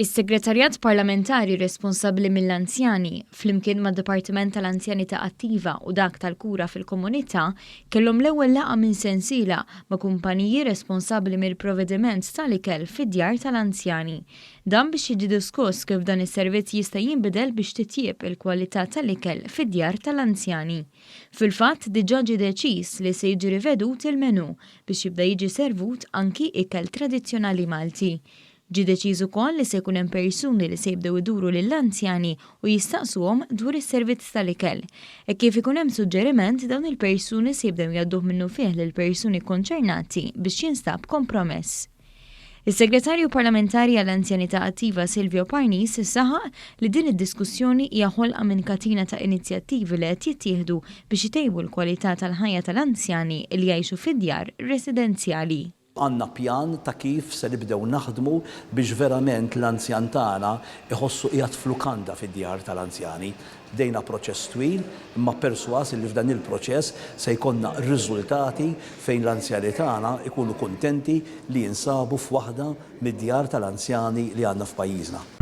Is-Segretarjat Parlamentari responsabbli mill-anzjani flimkien mad-Dipartiment tal-Anzjanità Attiva u dak tal-Kura fil-Komunità kellhom l-ewwel laqgħa minn sensiela ma' kumpaniji responsabbli mill-provvediment tal-Ikel Fid-Djar Tal-Anzjani. Dan biex jiġi diskuss kif dan is-servizz jista' jinbidel biex titjieb il-kwalità tal-ikel fid-djar tal-anzjani. Fil-fatt diġà ġie deċiż li se jiġi rivedut il-menù biex jibda jiġi servut anki ikel tradizzjonali Malti. Ġie deċiż ukoll li se jkun hemm persuni li se jibdew iduru lill-anzjani u jistaqsuhom dwar is-servizz tal-ikel. E kif ikun hemm suġġeriment dawn il-persuni se jibdew jgħadduh minnu fih lill-persuni konċernati biex jinstab kompromess. Is-Segretarju Parlamentari għall-Anzjanità Attiva Silvio Parnis saħaq li din id-diskussjoni hija ħolqa minn katina ta' inizjattivi li qed jittieħdu biex itejbu l-kwalità tal-ħajja tal-anzjani li jgħixu fid-djar residenzjali. Għandna pjan ta' kif se nibdew naħdmu biex verament l-anzjan tagħna iħossu qiegħed flukanda fid-djar tal-anzjani. Bdejna proċess twil, imma perswas li f'dan il-proċess se jkollna riżultati fejn l-anzjani tagħna ikunu kuntenti li jinsabu f'waħda mid-djar tal-anzjani li għandna f'pajjiżna.